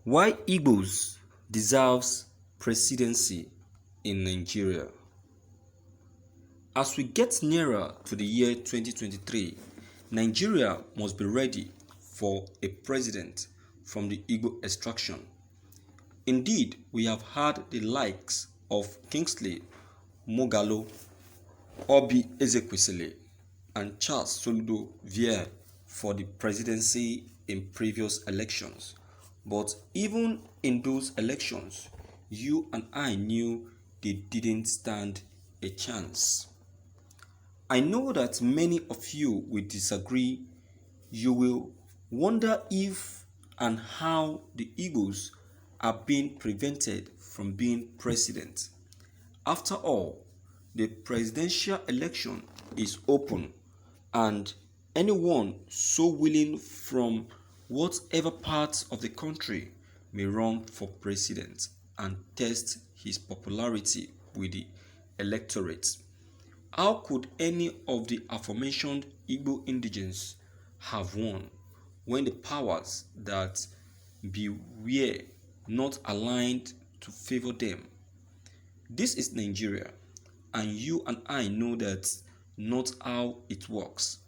Why Igbos deserves presidency in Nigeria. As we get nearer to the year 2023, Nigeria must be ready for a president from the Igbo extraction. Indeed, we have had the likes of Kingsley Moghalu, Obi Ezekwesili, and Charles Soludo vie for the presidency in previous elections. But even in those elections, you and I knew they didn't stand a chance. I know that many of you will disagree. You will wonder if and how the Igbos are being prevented from being president. After all, the presidential election is open, and anyone so willing from whatever part of the country may run for president and test his popularity with the electorate. How could any of the aforementioned Igbo indigents have won when the powers that be were not aligned to favor them? This is Nigeria, and you and I know that not how it works.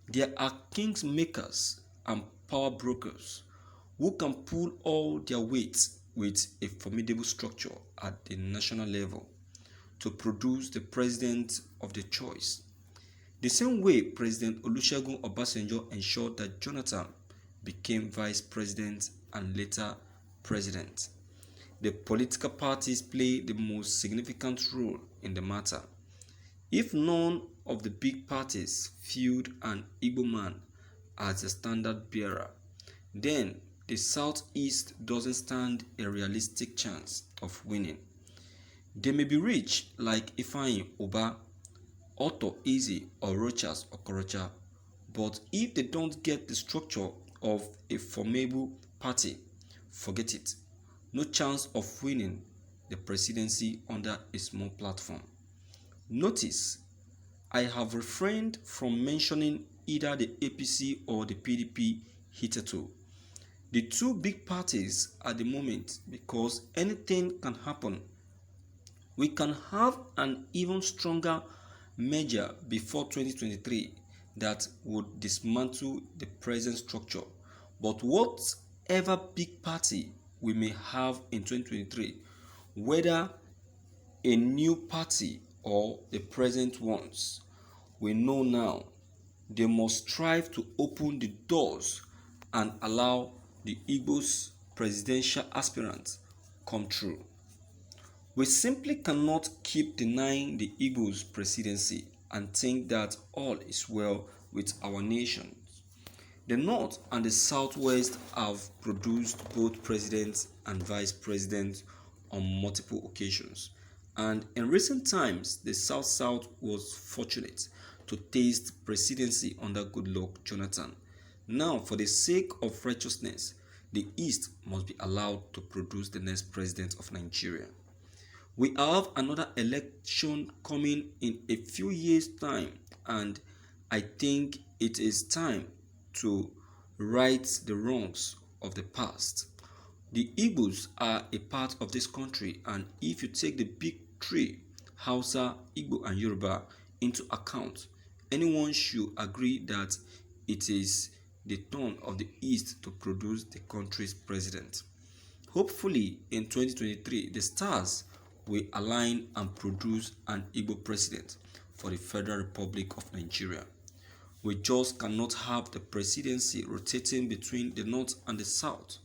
There are kings makers and power brokers who can pull all their weight with a formidable structure at the national level to produce the president of their choice. The same way President Olusegun Obasanjo ensured that Jonathan became vice president and later president. The political parties play the most significant role in the matter. If none of the big parties viewed an Igbo man as a standard bearer, then the Southeast doesn't stand a realistic chance of winning. They may be rich like Ifeanyi Oba, Otto Eze or Rochas Okorocha, but if they don't get the structure of a formidable party, forget it. No chance of winning the presidency under a small platform. Notice, I have refrained from mentioning either the APC or the PDP hitherto. The two big parties at the moment, because anything can happen. We can have an even stronger merger before 2023 that would dismantle the present structure. But whatever big party we may have in 2023, whether a new party or the present ones, we know now they must strive to open the doors and allow the Igbos presidential aspirants come true. We simply cannot keep denying the Igbos presidency and think that all is well with our nation. The North and the Southwest have produced both presidents and vice presidents on multiple occasions. And in recent times, the South-South was fortunate to taste presidency under Goodluck Jonathan. Now, for the sake of righteousness, the East must be allowed to produce the next president of Nigeria. We have another election coming in a few years' time, and I think it is time to right the wrongs of the past. The Igbos are a part of this country, and if you take the big three, Hausa, Igbo, and Yoruba, into account, anyone should agree that it is the turn of the East to produce the country's president. Hopefully, in 2023, the stars will align and produce an Igbo president for the Federal Republic of Nigeria. We just cannot have the presidency rotating between the North and the South,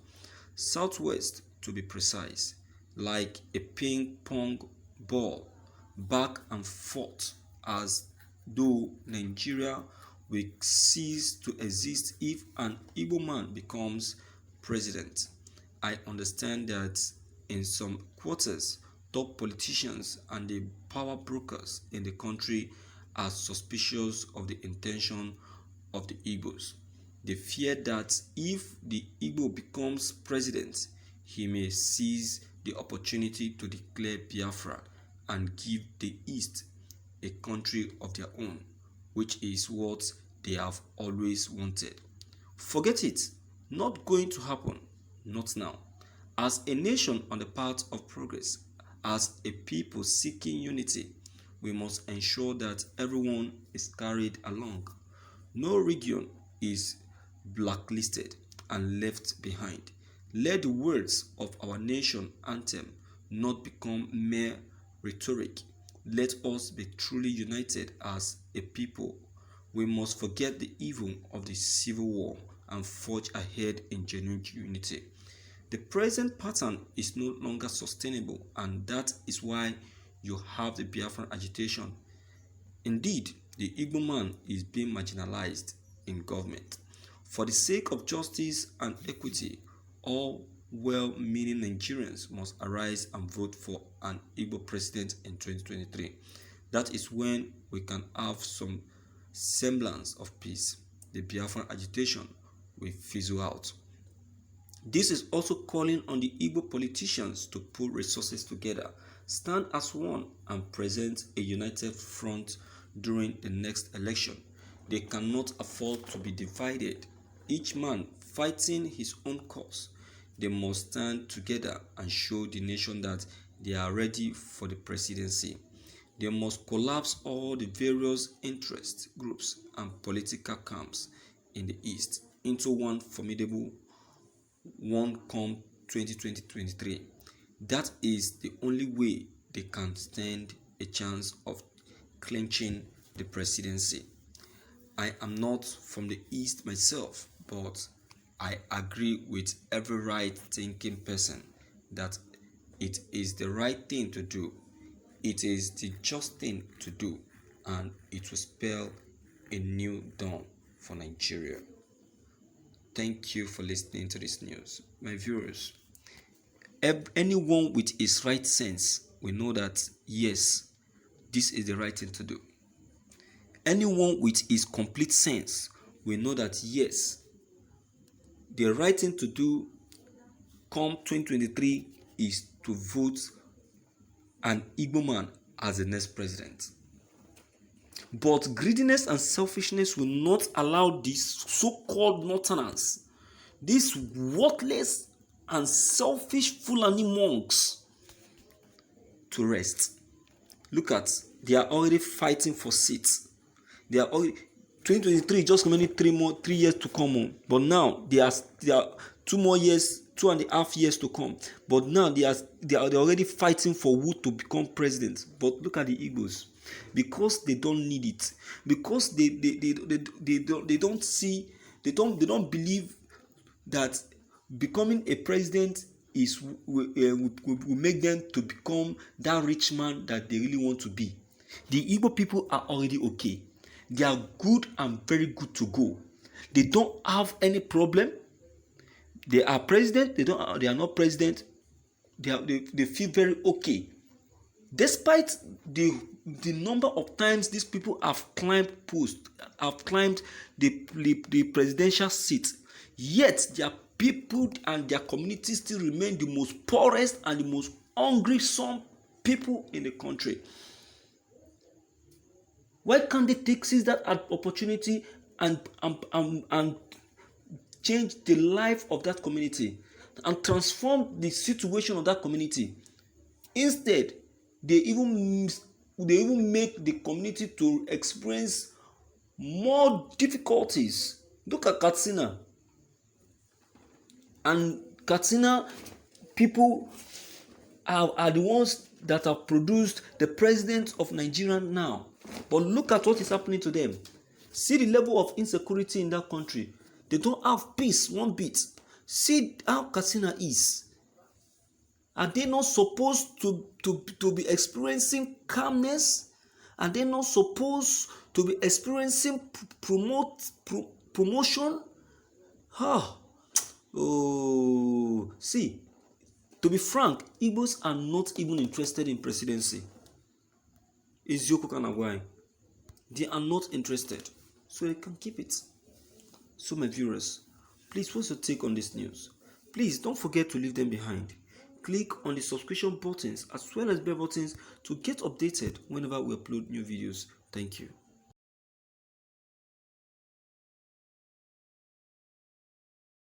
Southwest to be precise, like a ping pong ball, back and forth, as though Nigeria will cease to exist if an Igbo man becomes president. I understand that in some quarters, top politicians and the power brokers in the country are suspicious of the intention of the Igbos. They fear that if the Igbo becomes president, he may seize the opportunity to declare Biafra and give the East a country of their own, which is what they have always wanted. Forget it, not going to happen, not now. As a nation on the path of progress, as a people seeking unity, we must ensure that everyone is carried along. No region is blacklisted and left behind. Let the words of our nation anthem not become mere rhetoric. Let us be truly united as a people. We must forget the evil of the civil war and forge ahead in genuine unity. The present pattern is no longer sustainable, and that is why you have the Biafran agitation. Indeed, the Igbo man is being marginalized in government. For the sake of justice and equity, all well-meaning Nigerians must arise and vote for an Igbo president in 2023. That is when we can have some semblance of peace. The Biafran agitation will fizzle out. This is also calling on the Igbo politicians to pull resources together, stand as one, and present a united front during the next election. They cannot afford to be divided, each man fighting his own cause. They must stand together and show the nation that they are ready for the presidency. They must collapse all the various interest groups and political camps in the East into one formidable one come 2023. That is the only way they can stand a chance of clinching the presidency. I am not from the East myself, but I agree with every right-thinking person that it is the right thing to do. It is the just thing to do, and it will spell a new dawn for Nigeria. Thank you for listening to this news. My viewers, anyone with his right sense will know that yes, this is the right thing to do. Anyone with his complete sense will know that yes, the right thing to do come 2023 is to vote an Igbo man as the next president. But greediness and selfishness will not allow these so-called Northerners, these worthless and selfish Fulani monks, to rest. Look at, they are already fighting for seats. They are already 2023 just remaining 3 years to come on. But now they are 2 more years, 2.5 years to come. But now they are already fighting for who to become president. But look at the Igbos. Because they don't need it, because they don't see, they don't believe that becoming a president will make them to become that rich man that they really want to be. The Igbo people are already okay. They are good and very good to go. They don't have any problem. They are president. They are not president. They feel very okay. Despite the number of times these people have climbed the presidential seat, yet their people and their communities still remain the most poorest and the most hungry some people in the country. Why can't they seize that opportunity and change the life of that community and transform the situation of that community? Instead, they even make the community to experience more difficulties. Look at Katsina. And Katsina people are the ones that have produced the president of Nigeria now. But look at what is happening to them. See the level of insecurity in that country. They don't have peace one bit. See how Katsina is. Are they not supposed to be experiencing calmness? Are they not supposed to be experiencing promotion? See, to be frank, Igbos are not even interested in presidency. It's Yoko Kanagwai. They are not interested. So they can keep it. So my viewers, please, what's your take on this news? Please don't forget to leave them behind. Click on the subscription buttons as well as bell buttons to get updated whenever we upload new videos. Thank you.